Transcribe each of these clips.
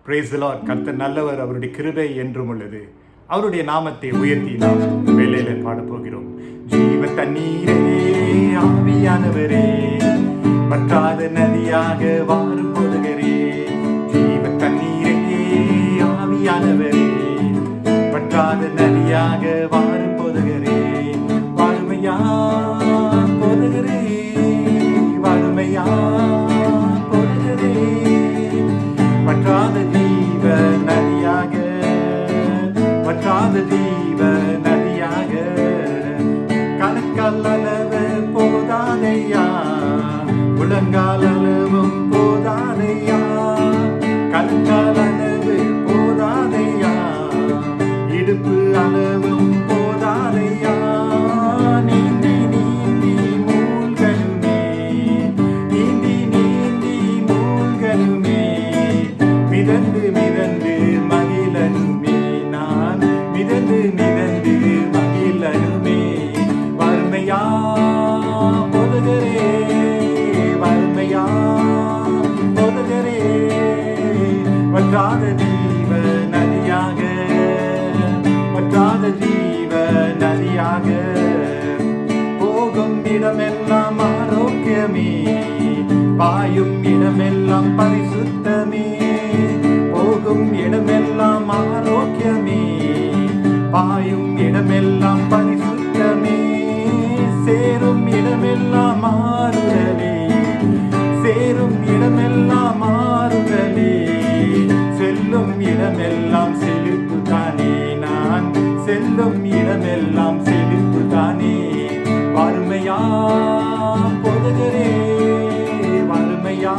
Praise the Lord. கர்த்தர் நல்லவர், அவருடைய கிருபை என்றும் உள்ளது. அவருடைய நாமத்தை உயர்த்தி நாம் வேலையில பாடப் போகிறோம். ஜீவ தண்ணீரே, ஆவியானவரே, வற்றாத நதியாக வாரும் போதுகிறே. ஜீவ தண்ணீரே, ஆவியானவரே, வற்றாத நதியாக வாரும் போதுகிறே. வாருமையா போதுகிறே, வாருமையா போதுகிறே. வற்றாத ஜீவ நதியாக, வற்றாத ஜீவ நதியாக, கணக்கால் அளவு போதாதையா, முழங்கால் அளவும் போதாதையா, கணக்கால் அளவு போதாதையா, இடுப்பு அளவும் போதாதையா. நீந்தி நீந்தி மூழ்கணுமே, நீந்தி நீந்தி மூழ்கணுமே, மிதந்து மிதந்து மகிழனுமே, நான் மிதந்து மிதந்து மகிழனுமே. வறுமையா போதுகிறே, வறுமையா போதுகிறே. வற்றாத ஜீவ நதியாக, வற்றாத ஜீவ நதியாக, போகும் இடமெல்லாம் ஆரோக்கியமே, பாயும் இடமெல்லாம் பரிசுத்தமே. போகும் இடமெல்லாம் ஆரோக்கியமே, பாயும் இடமெல்லாம் பரிசுத்தமே. சேரும் இடமெல்லாம் மாறுதலே, சேரும் இடமெல்லாம் மாறுதலே. செல்லும் இடமெல்லாம் செழிப்பு தானே, நான் செல்லும் இடமெல்லாம் செழிப்பு தானே. வறுமையா போதுகிறே, வறுமையா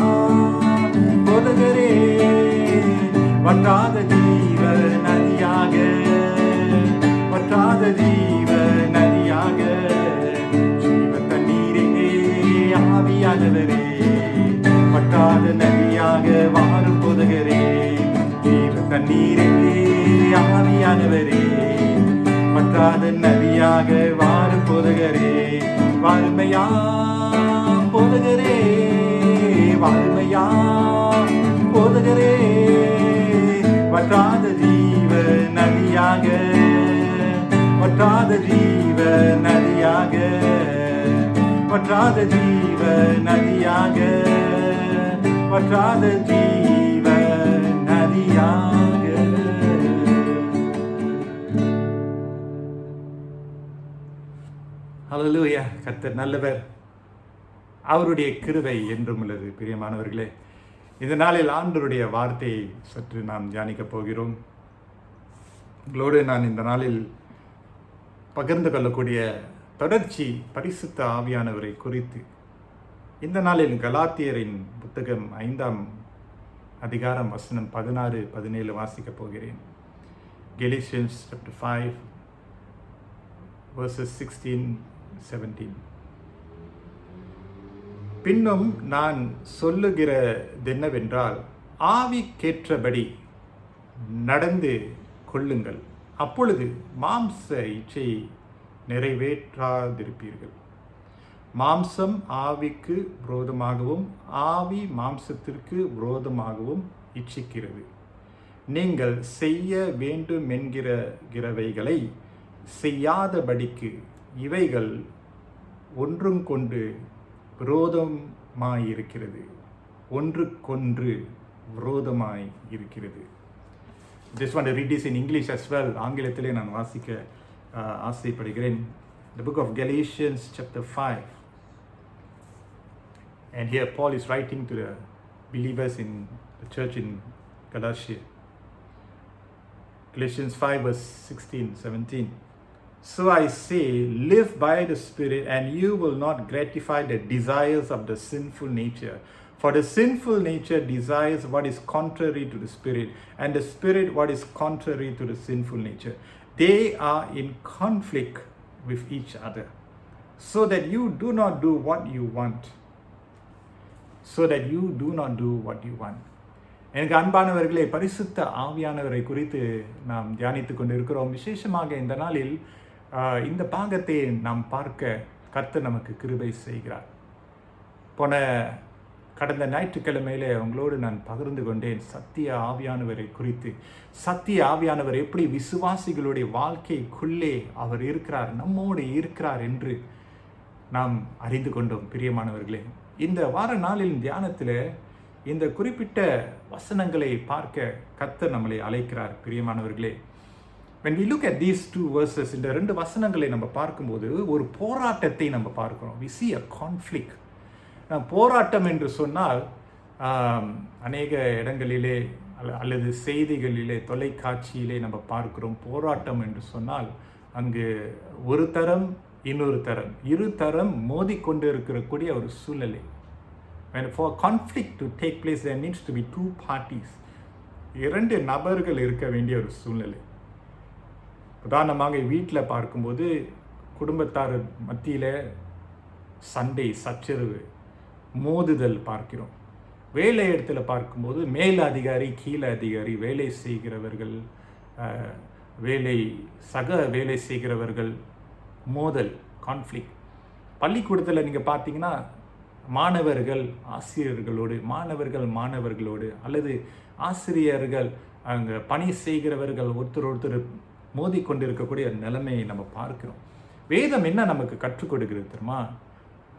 போதுகிறே. வற்றாத ஜீவ நதியாக, வற்றாத ஜீவ நதியாக, ஜீவ தண்ணீரே, ஆவியானவரே, வற்றாத நதியாக வாரும் போதுகிறே. ஜீவ தண்ணீரே, ஆவியானவரே, வற்றாத நதியாக வாரும் போதுகிறே. வறுமையா போதுகிறே, வறுமையா போதுகிறே. வற்றாத ஜீவ நதியாக, வற்றாத ஜீவ நதியாக, வற்றாத ஜீவ நதியாக, வற்றாத ஜீவ நதியாக. ஹல்லேலூயா. கர்த்தர் நல்லவர், அவருடைய கிருபை என்றும் உள்ளது. பிரியமானவர்களே, இந்த நாளில் ஆண்டவருடைய வார்த்தையை சற்று நாம் தியானிக்கப் போகிறோம். உங்களோடு நான் இந்த நாளில் பகிர்ந்து கொள்ளக்கூடிய தொடர்ச்சி பரிசுத்த ஆவியானவரை குறித்து. இந்த நாளில் கலாத்தியரின் புத்தகம் 5ஆம் அதிகாரம் வசனம் 16, 17 வாசிக்கப் போகிறேன். Galatians chapter 5 verses 16, 17. பின்னும் நான் சொல்லுகிறதென்னவென்றால், ஆவிக்கேற்றபடி நடந்து கொள்ளுங்கள், அப்பொழுது மாம்ச இச்சை நிறைவேற்றாதிருப்பீர்கள். மாம்சம் ஆவிக்கு விரோதமாகவும் ஆவி மாம்சத்திற்கு விரோதமாகவும் இச்சிக்கிறது. நீங்கள் செய்ய வேண்டுமென்கிறவைகளை செய்யாதபடிக்கு இவைகள் ஒன்றுக்கொன்று விரோதமாயிருக்கிறது, ஒன்றுக்கொன்று விரோதமாய் இருக்கிறது. Just want to read this in English as well. ஆங்கிலத்திலே நான் வாசிக்க ஆசைப்படுகிறேன். The book of Galatians chapter 5. And here Paul is writing to the believers in the church in Galatia. Galatians 5 verse 16, 17. So I say, live by the Spirit, and you will not gratify the desires of the sinful nature. For the sinful nature desires what is contrary to the Spirit, and the Spirit what is contrary to the sinful nature. They are in conflict with each other, so that you do not do what you want. So that you do not do what you want. எனக்கு அன்பானவர்களே, பரிசுத்த ஆவியானவரை குறித்து நாம் தியானித்து கொண்டு இருக்கிறோம். விசேஷமாக இந்த நாளில் இந்த பாகத்தை நாம் பார்க்க கர்த்தர் நமக்கு கிருபை செய்கிறார். போன கடந்த ஞாயிற்றுக்கிழமையிலே அவங்களோடு நான் பகிர்ந்து கொண்டேன் சத்திய ஆவியானவரை குறித்து. சத்திய ஆவியானவர் எப்படி விசுவாசிகளுடைய வாழ்க்கைக்குள்ளே அவர் இருக்கிறார், நம்மோடு இருக்கிறார் என்று நாம் அறிந்து கொண்டோம். பிரியமானவர்களே, இந்த வார நாளின் தியானத்தில் இந்த குறிப்பிட்ட வசனங்களை பார்க்க கர்த்தர் நம்மளை அழைக்கிறார். பிரியமானவர்களே, when we look at these two verses, இந்த 2 வசனங்களை நம்ம பார்க்கும்போது ஒரு போராட்டத்தை நம்ம பார்க்கிறோம். we see a conflict. போராட்டம் என்று சொன்னால் அநேக இடங்களிலே அல்லது செய்திகளிலே தொலைக்காட்சியிலே நம்ம பார்க்கிறோம். போராட்டம் என்று சொன்னால் அங்கு ஒரு தரம் இன்னொரு தரம், இரு தரம் மோதிக்கொண்டு இருக்கக்கூடிய ஒரு சூழ்நிலை. When for conflict to take place, there needs to be 2 parties. 2 நபர்கள் இருக்க வேண்டிய ஒரு சூழ்நிலை. உதாரணமாக வீட்டில் பார்க்கும்போது குடும்பத்தார் மத்தியில் சண்டை, சச்சரவு, மோதுதல் பார்க்கிறோம். வேலை இடத்துல பார்க்கும்போது மேல் அதிகாரி, கீழே அதிகாரி, வேலை செய்கிறவர்கள், சக வேலை செய்கிறவர்கள், மோதல், கான்ஃப்ளிக்ட். பள்ளிக்கூடத்தில் நீங்கள் பார்த்தீங்கன்னா மாணவர்கள் ஆசிரியர்களோடு, மாணவர்களோடு அல்லது ஆசிரியர்கள் அங்கே பணி செய்கிறவர்கள் ஒருத்தர் மோதிக்கொண்டிருக்கக்கூடிய நிலைமையை நம்ம பார்க்கிறோம். வேதம் என்ன நமக்கு கற்றுக் கொடுக்கிறது தெரியுமா?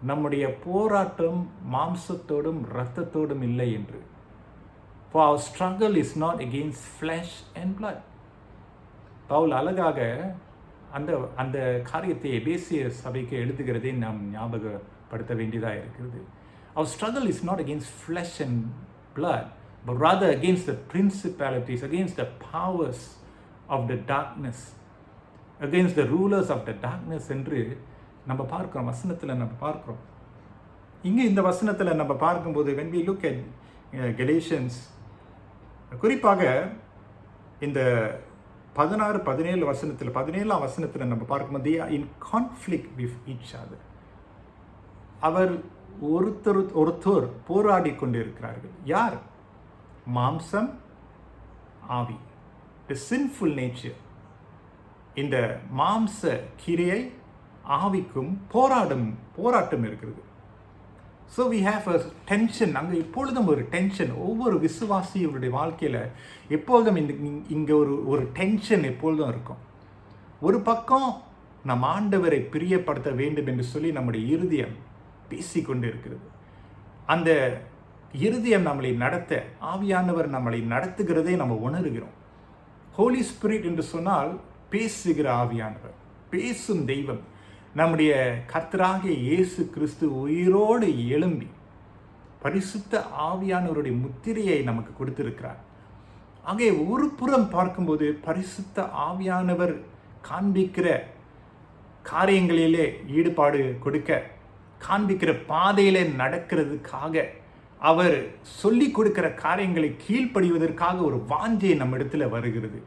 நம்முடைய போராட்டம் மாம்சத்தோடும் இரத்தத்தோடும் இல்லை என்று. For our struggle is not against flesh and blood. Pavul அழகாக அந்த காரியத்தை எபேசிய சபைக்கு எழுதுகிறதை நாம் ஞாபகப்படுத்த வேண்டியதாக இருக்கிறது. Our struggle is not against flesh and blood, but rather against the principalities, against the powers of the darkness, against the rulers of the darkness என்று நம்ம பார்க்கிறோம். வசனத்தில் நம்ம பார்க்கிறோம். இங்கே இந்த வசனத்தில் நம்ம பார்க்கும்போது when we look at Galatians, குறிப்பாக இந்த 16-17 வசனத்தில் 17ஆம் வசனத்தில் நம்ம பார்க்கும்போது they are in conflict with each other. அவர் ஒருத்தர் போராடி கொண்டு இருக்கிறார்கள். யார்? மாம்சம், ஆவி, the sinful nature. இந்த மாம்ச கிரியை ஆவிக்கும் போராட்டம் இருக்கிறது. So we have a tension. அங்கே எப்பொழுதும் ஒரு டென்ஷன் ஒவ்வொரு விசுவாசியுடைய வாழ்க்கையில் எப்பொழுதும் இங்கே ஒரு டென்ஷன் எப்பொழுதும் இருக்கும். ஒரு பக்கம் நம் ஆண்டவரை பிரியப்படுத்த வேண்டும் என்று சொல்லி நம்முடைய இருதயம் பேசிக்கொண்டு இருக்கிறது. அந்த இருதயம் நம்மளை நடத்த ஆவியானவர் நம்மளை நடத்துகிறதை நம்ம உணர்கிறோம். ஹோலி ஸ்பிரிட் என்று சொன்னால் பேசுகிற ஆவியானவர், பேசும் தெய்வம். நம்முடைய கர்த்தராகிய இயேசு கிறிஸ்து உயிரோடு எழும்பி பரிசுத்த ஆவியானவருடைய முத்திரையை நமக்கு கொடுத்திருக்கிறார். ஆகவே ஒரு புறம் பார்க்கும்போது பரிசுத்த ஆவியானவர் காண்பிக்கிற காரியங்களிலே ஈடுபாடு கொடுக்க, காண்பிக்கிற பாதையிலே நடக்கிறதுக்காக, அவர் சொல்லி கொடுக்கிற காரியங்களை கீழ்ப்படிவதற்காக ஒரு வாஞ்சை நம்ம இடத்துல வருகிறது.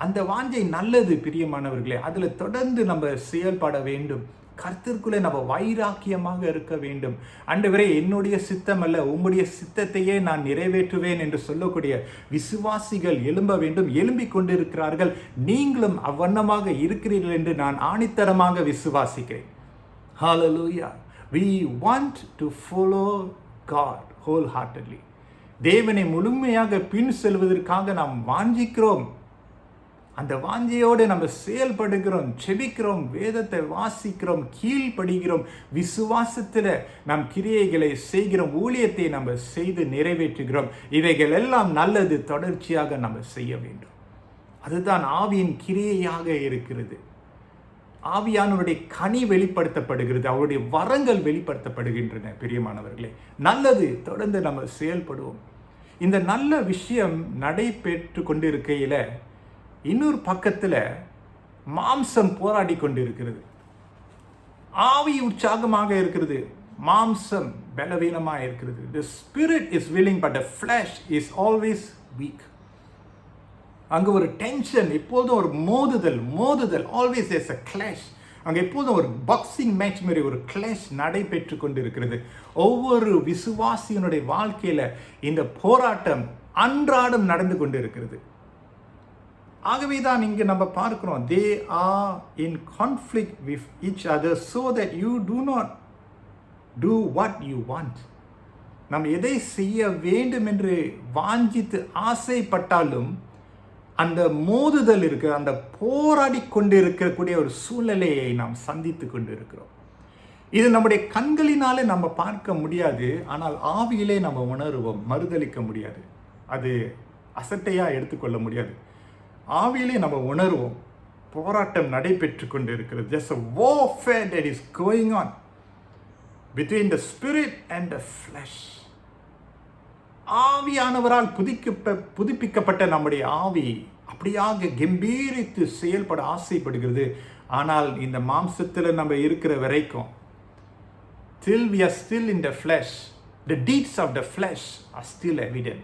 அந்த வாஞ்சை நல்லது பிரியமானவர்களே. அதில் தொடர்ந்து நம்ம செயல்பட வேண்டும். கர்த்தருக்குள்ளே நம்ம வைராக்கியமாக இருக்க வேண்டும். ஆண்டவரே, என்னுடைய சித்தம் அல்ல உம்முடைய சித்தத்தையே நான் நிறைவேற்றுவேன் என்று சொல்லக்கூடிய விசுவாசிகள் எழும்ப வேண்டும். எழும்பிக் கொண்டிருக்கிறார்கள். நீங்களும் அவ்வண்ணமாக இருக்கிறீர்கள் என்று நான் ஆணித்தரமாக விசுவாசிக்கிறேன். Hallelujah. We want to follow God wholeheartedly. தேவனை முழுமையாக பின் செல்வதற்காக நாம் வாஞ்சிக்கிறோம். அந்த வாஞ்சையோடு நம்ம செயல்படுகிறோம், செபிக்கிறோம், வேதத்தை வாசிக்கிறோம், கீழ்ப்படுகிறோம், விசுவாசத்தில் நாம் கிரியைகளை செய்கிறோம், ஊழியத்தை நம்ம செய்து நிறைவேற்றுகிறோம். இவைகள் எல்லாம் நல்லது, தொடர்ச்சியாக நம்ம செய்ய வேண்டும். அதுதான் ஆவியின் கிரியையாக இருக்கிறது. ஆவியானவருடைய கனி வெளிப்படுத்தப்படுகிறது, அவருடைய வரங்கள் வெளிப்படுத்தப்படுகின்றன. பிரியமானவர்களே, நல்லது, தொடர்ந்து நம்ம செயல்படுவோம். இந்த நல்ல விஷயம் நடைபெற்று கொண்டிருக்கையில் இன்னொரு பக்கத்தில் மாம்சம் போராடி கொண்டிருக்கிறது. ஆவி உற்சாகமாக இருக்கிறது, மாம்சம் பலவீனமாக இருக்கிறது. The spirit is willing but the flesh is always weak. அங்கே ஒரு டென்ஷன், எப்போதும் ஒரு மோதுதல், always there's a clash. அங்கே எப்போதும் ஒரு பாக்ஸிங் மேட்ச் மாதிரி ஒரு கிளாஷ் நடைபெற்று கொண்டிருக்கிறது. ஒவ்வொரு விசுவாசியினுடைய வாழ்க்கையில் இந்த போராட்டம் அன்றாடம் நடந்து கொண்டிருக்கிறது. ஆகவே தான் இங்கே நம்ம பார்க்கிறோம், they are in conflict with each other so that you do not do what you want. நாம் எதை செய்ய வேண்டும் என்று வாஞ்சித்து ஆசைப்பட்டாலும் அந்த மோதுதல் இருக்கு, அந்த போராடி கொண்டு இருக்கக்கூடிய ஒரு சூழ்நிலையை நாம் சந்தித்து கொண்டு இருக்கிறோம். இது நம்முடைய கண்களினாலே நம்ம பார்க்க முடியாது, ஆனால் ஆவியிலே நம்ம உணர்வோம், மறுதளிக்க முடியாது, அது அசட்டையாக எடுத்துக்கொள்ள முடியாது. ஆவியிலே நம்ம உணர்வோம், போராட்டம் நடைபெற்று கொண்டு இருக்கிறது. There's a warfare that is going on between the spirit and the flesh. ஆவியானவரால் புதுப்பிக்கப்பட்ட நம்முடைய ஆவி அப்படியாக கம்பீரித்து செயல்பட ஆசைப்படுகிறது. ஆனால் இந்த மாம்சத்தில் நம்ம இருக்கிற வரைக்கும், till we are still in the flesh, the deeds of the flesh are still evident.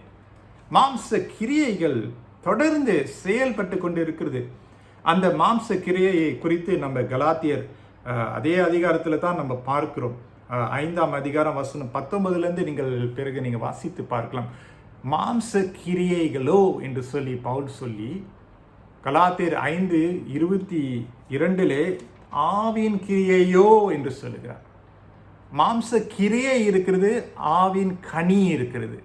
மாம்ச கிரியைகள் தொடர்ந்து செயல்பட்டு கொண்டு இருக்கிறது. அந்த மாம்ச கிரியையை குறித்து நம்ம கலாத்தியர் அதே அதிகாரத்தில் தான் நம்ம பார்க்கிறோம். 5ஆம் அதிகாரம் வசனம் 19 நீங்கள் பிறகு நீங்கள் வாசித்து பார்க்கலாம். மாம்ச கிரியைகளோ என்று சொல்லி பவுல் சொல்லி கலாத்தியர் 5:22 ஆவின் கிரியையோ என்று சொல்லுகிறார். மாம்ச கிரியை இருக்கிறது, ஆவின் கனி இருக்கிறது.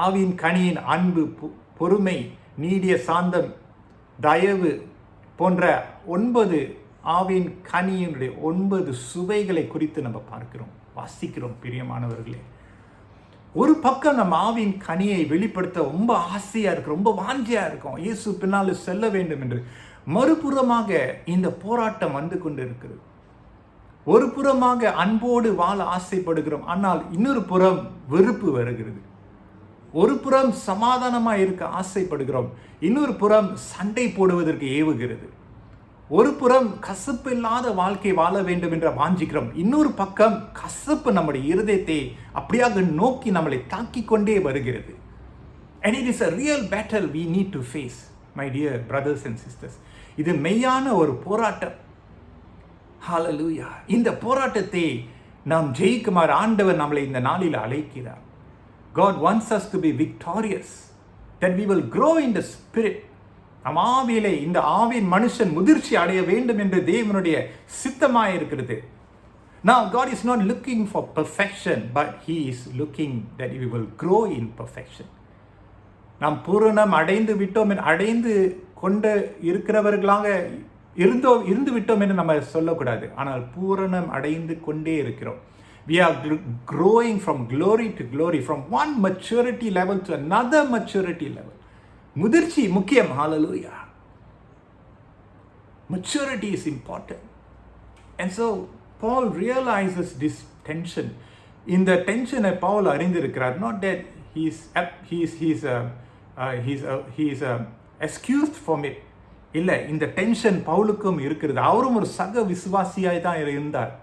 ஆவின் கனியின் அன்பு, பொறுமை, நீடிய சாந்தம், தயவு போன்ற 9 ஆவின் கனியினுடைய 9 சுவைகளை குறித்து நம்ம பார்க்கிறோம், வாசிக்கிறோம். பிரியமானவர்களே, ஒரு பக்கம் நம்ம ஆவின் கனியை வெளிப்படுத்த ரொம்ப ஆசையா இருக்கு, ரொம்ப வாஞ்சியா இருக்கும், இயேசு பின்னால் செல்ல வேண்டும் என்று. மறுபுறமாக இந்த போராட்டம் வந்து கொண்டு இருக்கிறது. ஒரு புறமாக அன்போடு வாழ ஆசைப்படுகிறோம், ஆனால் இன்னொரு புறம் வெறுப்பு வருகிறது. ஒரு புறம் சமாதானமாக இருக்க ஆசைப்படுகிறோம், இன்னொரு புறம் சண்டை போடுவதற்கு ஏவுகிறது. ஒரு புறம் கசப்பு இல்லாத வாழ்க்கை வாழ வேண்டும் என்று வாஞ்சிக்கிறோம், இன்னொரு பக்கம் கசப்பு நம்முடைய இருதயத்தை அப்படியாக நோக்கி நம்மளை தாக்கி கொண்டே வருகிறது. And it is a real battle we need to face, my dear brothers and sisters. இது மெய்யான ஒரு போராட்டம். ஹalleluya. இந்த போராட்டத்தை நாம் ஜெயிக்குமாறு ஆண்டவர் நம்மளை இந்த நாளில் அழைக்கிறார். God wants us to be victorious, that we will grow in the spirit. நம் ஆவியிலே இந்த ஆவின் மனுஷன் முதிர்ச்சி அடைய வேண்டும் என்று தேவனுடைய சித்தமாய் இருக்கிறது. Now God is not looking for perfection, but He is looking that we will grow in perfection. நாம் பூரணம் அடைந்து விட்டோம், அடைந்து கொண்டு இருக்கிறவர்களாக இருந்து விட்டோம் என்று நம்ம சொல்லக்கூடாது. ஆனால் பூரணம் அடைந்து கொண்டே இருக்கிறோம். We are growing from glory to glory, from one maturity level to another maturity level. முதிர்ச்சி முக்கியம். ஹalleluya. Maturity is important. And so Paul realizes this tension. இந்த டென்ஷனை பவுல் அறிந்திருக்கிறார். Not that he is excused from it. இல்லை, இந்த tension பவுலுக்கும் இருக்கிறது. அவரும் ஒரு சக விசுவாசியாய் தான் இருந்தார்.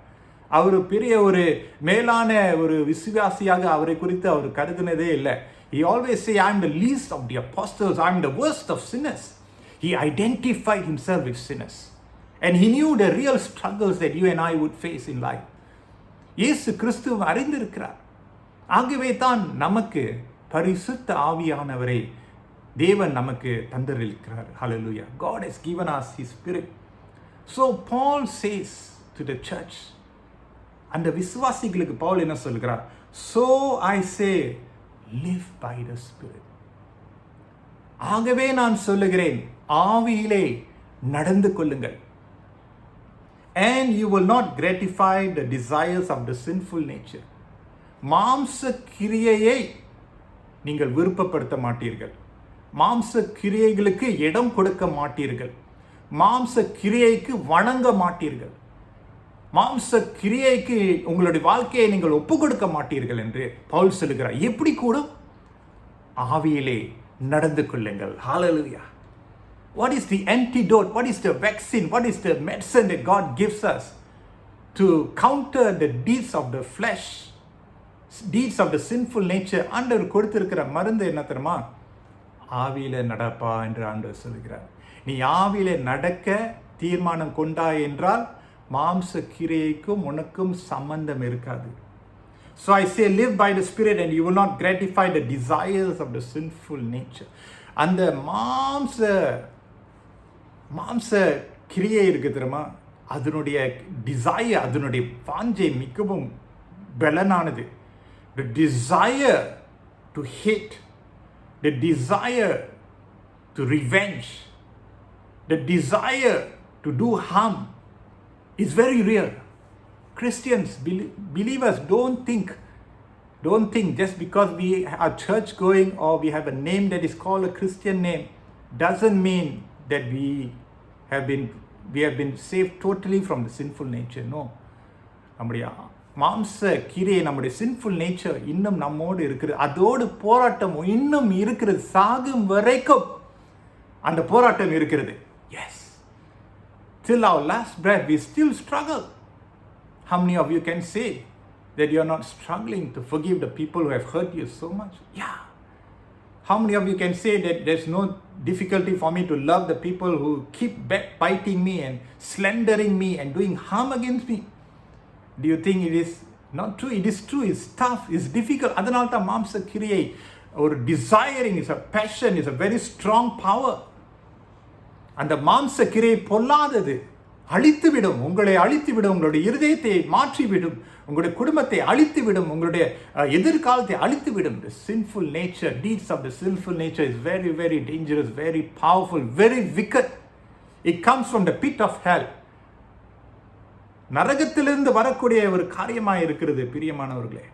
அவர் பெரிய ஒரு மேலான ஒரு விசுவாசியாக அவரை குறித்து அவர் கருதினதே இல்லை. He always say, I am the least of the apostles, I am the worst of sinners. He identified himself with sinners. And he knew the real struggles that you and I would face in life. இயேசு கிறிஸ்துவ அறிந்திருக்கிறார். ஆகவே தான் நமக்கு பரிசுத்த ஆவியானவரை தேவன் நமக்கு தந்தளிக்கிறார். Hallelujah. God has given us His Spirit. So Paul says to the church, அந்த விசுவாசிகளுக்கு பவுல் என்ன சொல்கிறார்? So I say, live by the Spirit. ஆகவே நான் சொல்லுகிறேன், ஆவியிலே நடந்து கொள்ளுங்கள். And you will not gratify the desires of the sinful nature. மாம்ச கிரியையை நீங்கள் விருப்பப்படுத்த மாட்டீர்கள். மாம்ச கிரியைகளுக்கு இடம் கொடுக்க மாட்டீர்கள். மாம்ச கிரியைக்கு வணங்க மாட்டீர்கள். மாம்ச கிரியைக்கு உங்களுடைய வாழ்க்கையை நீங்கள் ஒப்பு கொடுக்க மாட்டீர்கள் என்று பவுல் சொல்லுகிறார். எப்படி கூடும்? ஆவியிலே நடந்து கொள்ளுங்கள். ஹalleluya. What is the antidote? What is the vaccine? What is the medicine that God gives us to counter the deeds of the flesh, deeds of the sinful nature? ஆண்டவர் கொடுத்திருக்கிற மருந்து என்ன தெரியுமா? ஆவியிலே நடப்பா என்று ஆண்டவர் சொல்கிறார். நீ ஆவியிலே நடக்க தீர்மானம் கொண்டாய் என்றால் மாம்ச கிரியைக்கும் உனக்கும் சம்பந்தம் இருக்காது. So I say, live by the Spirit and you will not gratify the desires of the sinful nature. அந்த மாம்ச கிரியை இருக்கு தெரியுமா, அதனுடைய டிசைர், அதனுடைய வாஞ்சை மிகவும் பலனானது. the desire to hate, the desire to revenge, the desire to do harm is very real. Christians, believers, don't think just because we are church going or we have a name that is called a Christian name doesn't mean that we have been saved totally from the sinful nature. No. நம்முடைய மாம்ச கிரியை, நம்முடைய sinful nature இன்னும் நம்மோடு இருக்கிறது. அதோடு போராட்டம் இன்னும் இருக்கிறது. சாகும் வரைக்கும் அந்த போராட்டம் இருக்கிறது. Yes, till our last breath we still struggle. How many of you can say that you are not struggling to forgive the people who have hurt you so much? Yeah. How many of you can say that there's no difficulty for me to love the people who keep backbiting me and slandering me and doing harm against me? Do you think it is not true? It is true. It's tough. It's difficult. அதனால தான் மாம்ச கிரியை ஒரு desiring is a passion, is a very strong power. அந்த மாம்ச கிரியை பொல்லாதது, அழித்துவிடும், உங்களை அழித்துவிடும், உங்களுடைய இருதயத்தை மாற்றிவிடும், உங்களுடைய குடும்பத்தை அழித்துவிடும், உங்களுடைய எதிர்காலத்தை அழித்துவிடும். The sinful nature, deeds of the sinful nature is very, very dangerous, very powerful, very wicked. It comes from the pit of hell. நரகத்திலிருந்து வரக்கூடிய ஒரு காரியமாக இருக்கிறது பிரியமானவர்களே.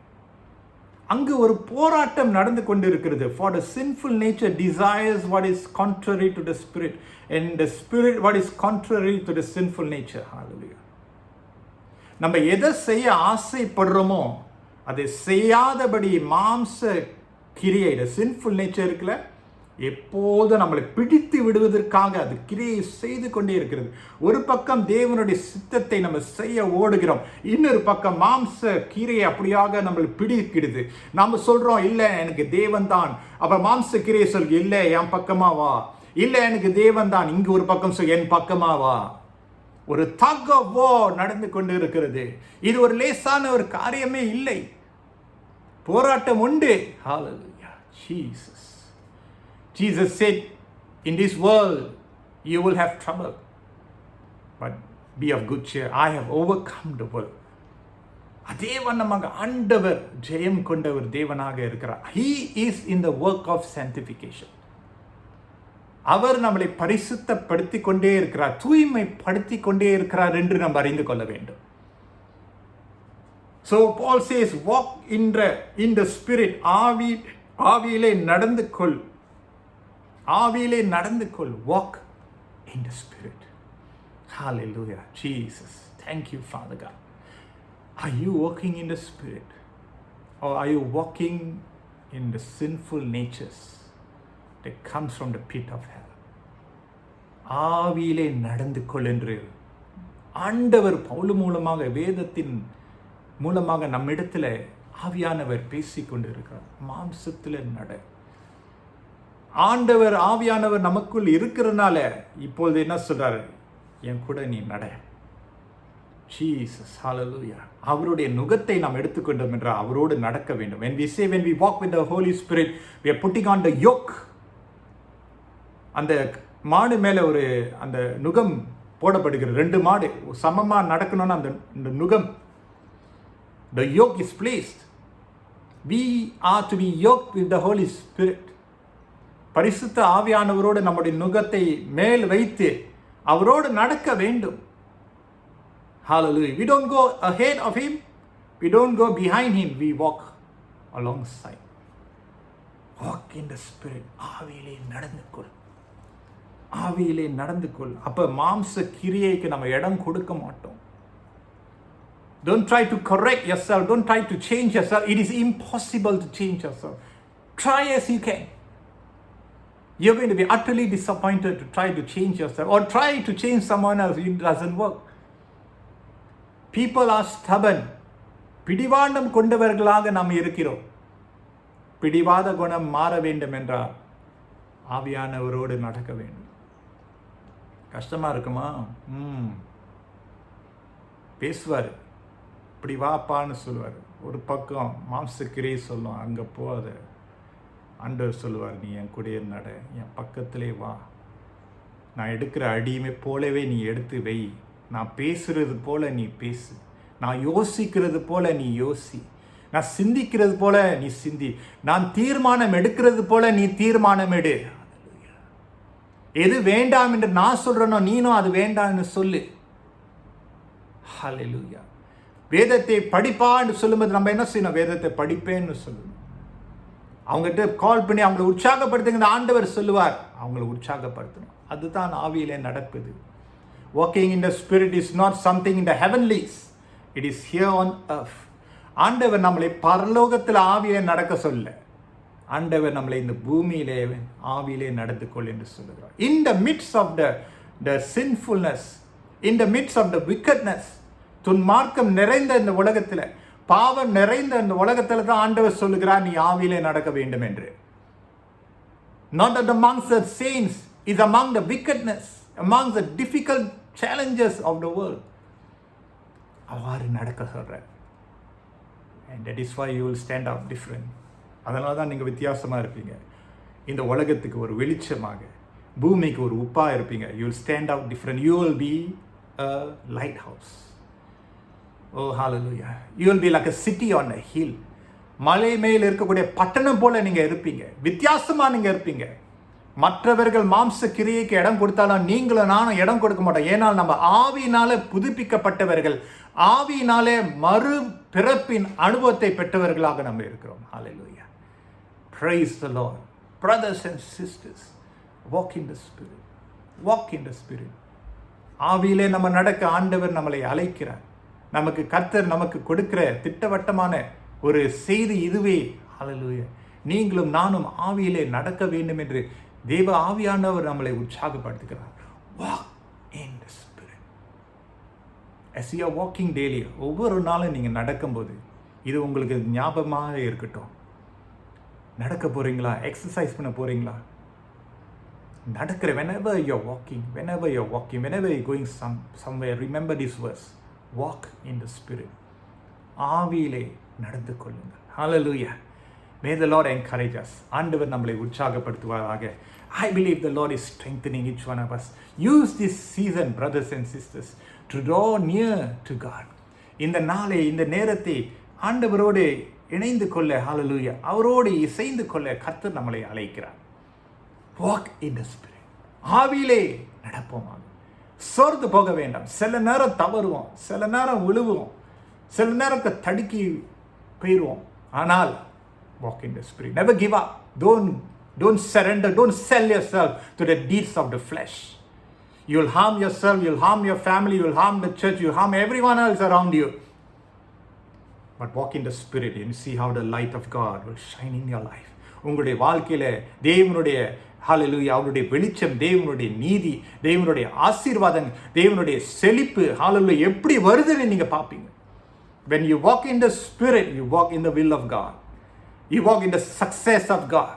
அங்கு ஒரு போராட்டம் நடந்து கொண்டு இருக்கிறது. For the sinful nature desires what is contrary to the spirit, and the spirit what is contrary to the sinful nature. Hallelujah. நம்ம எதை செய்ய ஆசைப்படுறோமோ அதை செய்யாதபடி மாம்ச கிரியை, the sinful nature இருக்குல்ல, எப்போதும் நம்மளை பிடித்து விடுவதற்காக அது கிரியை செய்து கொண்டே இருக்கிறது. ஒரு பக்கம் தேவனுடைய சித்தத்தை நம்ம செய்ய ஓடுகிறோம், இன்னொரு பக்கம் மாம்ச கிரியை அப்படியாக நம்மளை பிடிக்கிறது. நம்ம சொல்றோம், இல்லை எனக்கு தேவன் தான். அப்ப மாம்ச கிரியை சொல்க, இல்லை என் பக்கமா வா, இல்லை எனக்கு தேவன் தான். இங்கு ஒரு பக்கம் சொல், என் பக்கமா வா. ஒரு tug of war நடந்து கொண்டு இருக்கிறது. இது ஒரு லேசான ஒரு காரியமே இல்லை. போராட்டம் உண்டு. Hallelujah. Jesus said, in this world you will have trouble, but be of good cheer, I have overcome the world. அதே வண்ணமாக ஆண்டவர் ஜெயம் கொண்டவர் தேவனாக இருக்கிறார். He is in the work of sanctification. அவர் நம்மளை பரிசுத்தப்படுத்தி கொண்டே இருக்கிறார், தூய்மைப்படுத்தி கொண்டே இருக்கிறார் என்று நாம் அறிந்து கொள்ள வேண்டும். So Paul says, walk in the spirit. ஆவியிலே நடந்து கொள், ஆவியிலே நடந்து கொள். Walk in the spirit. Hallelujah. Jesus, thank you, Father God. Are you walking in the spirit, or are you walking in the sinful natures that comes from the pit of hell? ஆவியிலே நடந்து கொள் என்று ஆண்டவர் பவுல் மூலமாக, வேதத்தின் மூலமாக நம்மிடத்துல ஆவியானவர் பேசிக்கொண்டு இருக்கிறார். மாம்சத்தில் நட. ஆண்டவர் ஆவியானவர் நமக்குள் இருக்கிறனால இப்பொழுது என்ன சொல்றாரு? என் கூட நீ நட. ஜீசஸ், ஹalleluya. அவருடைய நுகத்தை நாம் எடுத்துக்கொண்டோம் என்றால் அவரோடு நடக்க வேண்டும். when we walk with the Holy Spirit, we are putting on the yoke. அந்த மாடு மேல ஒரு அந்த நுகம் போடப்படுகிறது. ரெண்டு மாடு சமமா நடக்கணும்னா அந்த நுகம், the yoke is placed. We are to be yoked with the Holy Spirit. பரிசுத்த ஆவியானவரோடு நம்முடைய நுகத்தை மேல் வைத்து அவரோடு நடக்க வேண்டும். Hallelujah. We don't go ahead of him, we don't go behind him, we walk alongside. Walk in the spirit. ஆவியிலே நடந்து கொள், ஆவியிலே நடந்து கொள். அப்ப மாம்ச கிரியைக்கு நம்ம இடம் கொடுக்க மாட்டோம். Don't try to correct yourself, don't try to change yourself. It is impossible to change yourself. Try as you can. You're going to be utterly disappointed to try to change yourself or try to change someone else. It doesn't work. People are stubborn. பிடிவாண்டம் கொண்டவர்களாக நாம் இருக்கிறோம். பிடிவாத குணம் மாற வேண்டும் என்றால் ஆவியானவரோடு நடக்க வேண்டும். கஷ்டமா இருக்குமா? பேசுவார், இப்படி வாப்பான்னு சொல்லுவார். ஒரு பக்கம் மாம்சக்கிரியை சொல்லும், அங்கே போகாத. ஆண்டவர் சொல்லுவார், நீ என் கூட நட, என் பக்கத்திலே வா. நான் எடுக்கிற அடியுமே போலவே நீ எடுத்து வை. நான் பேசுறது போல நீ பேசு, நான் யோசிக்கிறது போல நீ யோசி. நான் சிந்திக்கிறது போல நீ சிந்தி, நான் தீர்மானம் எடுக்கிறது போல நீ தீர்மானம் எடு. எது வேண்டாம் என்று நான் சொல்றேனோ நீனும் அது வேண்டாம்னு சொல்லு. ஹல்லேலூயா. வேதத்தை படிப்பான்னு சொல்லும்போது நம்ம என்ன செய்யணும்? வேதத்தை படிப்பேன்னு சொல்லணும். அவங்ககிட்ட கால் பண்ணி அவங்களை உற்சாகப்படுத்துங்க, ஆண்டவர் சொல்லுவார், அவங்களை உற்சாகப்படுத்தணும். அதுதான் ஆவியிலே நடக்குது. Walking in the Spirit is not something in the heavenlies, it is here on earth. ஆண்டவர் நம்மளை பரலோகத்தில் ஆவியிலே நடக்க சொல்ல, ஆண்டவர் நம்மளை இந்த பூமியிலே ஆவியிலே நடந்து கொள் என்று சொல்லுகிறார். In the midst of the sinfulness, in the midst of the wickedness, துன்மார்க்கம் நிறைந்த இந்த உலகத்தில், பாவம் நிறைந்த இந்த உலகத்தில் தான் ஆண்டவர் சொல்லுகிறார் நீ ஆவியிலே நடக்க வேண்டும் என்று. Not that amongst the saints, is among the wickedness, among the difficult challenges of the world. அவ்வாறு நடக்க சொல்றார். And that is why you will stand out different. அதனால தான் நீங்கள் வித்தியாசமாக இருப்பீங்க. இந்த உலகத்துக்கு ஒரு வெளிச்சமாக, பூமிக்கு ஒரு உப்பாக இருப்பீங்க. You will stand out different. You will be a lighthouse. Oh, hallelujah. You will be like a city on a hill. மலை மேல் இருக்கக்கூடிய பட்டணம் போல நீங்கள் இருப்பீங்க. வித்தியாசமாக நீங்கள் இருப்பீங்க. மற்றவர்கள் மாம்ச கிரியைக்கு இடம் கொடுத்தாலும் நீங்களும் நானும் இடம் கொடுக்க மாட்டோம். ஏன்னால் நம்ம ஆவியினாலே புதுப்பிக்கப்பட்டவர்கள், ஆவியினாலே மறு பிறப்பின் அனுபவத்தை பெற்றவர்களாக நம்ம இருக்கிறோம். Hallelujah. Praise the Lord. Brothers and sisters, walk in the Spirit. Walk in the Spirit. ஆவியிலே நம்ம நடக்க ஆண்டவர் நம்மளை அழைக்கிறார். நமக்கு கர்த்தர் நமக்கு கொடுக்கிற திட்டவட்டமான ஒரு செய்தி இதுவே. Hallelujah. நீங்களும் நானும் ஆவியிலே நடக்க வேண்டும் என்று தேவ ஆவியானவர் நம்மளை உற்சாகப்படுத்துகிறார். Walk in the Spirit. As you are walking daily, ஒவ்வொரு நாளும் நீங்கள் நடக்கும்போது இது உங்களுக்கு ஞாபகமாக இருக்கட்டும். நடக்க போறீங்களா? எக்ஸசைஸ் பண்ண போறீங்களா? நடக்கிற whenever you're walking, whenever you're going somewhere, remember this verse. Walk in the Spirit. ஆவியிலே நடந்து கொள்ளுங்கள். Hallelujah. May the Lord encourage us. ஆண்டவர் நம்மளை உற்சாகப்படுத்துவாராக. I believe the Lord is strengthening each one of us. Use this season, brothers and sisters, to draw near to God. இந்த நாளை, இந்த நேரத்தை ஆண்டவரோடு இணைந்து கொள்ள, ஹalleluya, அவரோடு இசைந்து கொள்ள கர்த்தர் நம்மளை அழைக்கிறார். Walk in the Spirit. ஆவியிலே நடப்போமாக. சோர்ந்து போக வேண்டாம். சில நேரம் தவறுவோம், சில நேரம் விழுவோம், சில நேரத்தை தடுக்கி போயிடுவோம். ஆனால் walk in the Spirit. Never give up. Don't surrender. Don't sell yourself to the deeds of the flesh. You'll harm yourself, you'll harm your family, you'll harm the church, you'll harm everyone else around you. But walk in the Spirit and see how the light of God will shine in your life. உங்களுடைய வாழ்க்கையில தேவனுடைய ஹalleluya, அவருடைய வெளிச்சம், தேவனுடைய நீதி, தேவனுடைய ஆசீர்வாதம், தேவனுடைய செழிப்பு ஹalleluya எப்படி வருதுன்னு நீங்க பாப்பீங்க. When you walk in the Spirit, you walk in the will of God. You walk in the success of God.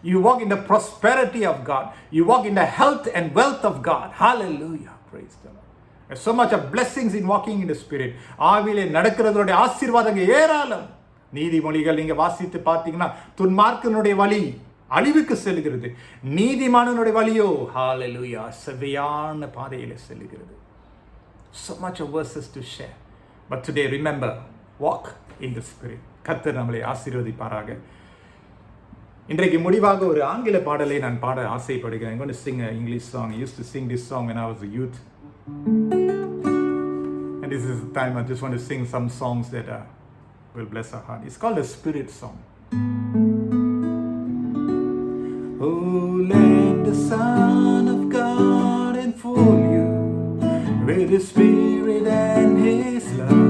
You walk in the prosperity of God. You walk in the health and wealth of God. Hallelujah. Praise the Lord. There's so much of blessings in walking in the Spirit. ஆவிலே நடக்கிறதோட ஆசீர்வாதங்கள் ஏராளம். நீதிமொழிகள் நீங்க வாசித்து பார்த்தீங்கன்னா, துன்மார்க்கனுடைய வழி அழிவுக்கு செல்கிறது, நீதிமானனுடைய வழியோ ஹalleluya செவ்வையான பாதையிலே செல்கிறது. So much of verses to share. But today remember, walk in the Spirit. கர்த்தர் நம்மளை ஆசீர்வதிப்பாராக. இன்றைக்கு முடிவாக ஒரு ஆங்கில பாடலை நான் பாட ஆசைப்படுகிறேன். I'm going to sing an English song. I used to sing this song when I was a youth. And this is the time I just want to sing some songs that will bless our heart. It's called a Spirit song. Oh, let the Son of God enfold you with His Spirit and His love.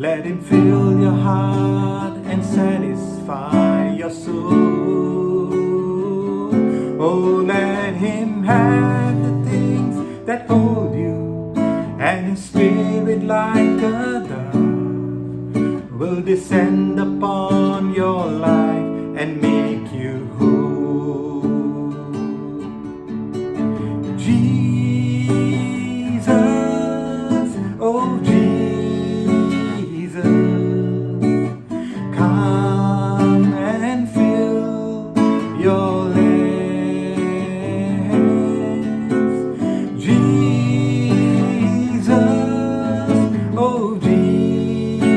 Let Him fill your heart and satisfy your soul. Oh, let Him have the things that hold you, and His Spirit like a dove will descend upon your life and make you whole. Jesus, oh Jesus, come and fill your lands. Jesus, oh Jesus,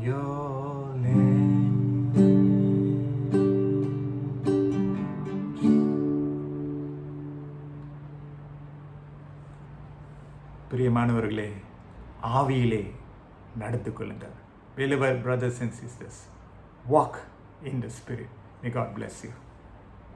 your name. பிரியமானவர்களே, ஆவியிலே நடந்து கொள்ளுங்கள். Beloved brothers and sisters, walk in the Spirit. May God bless you.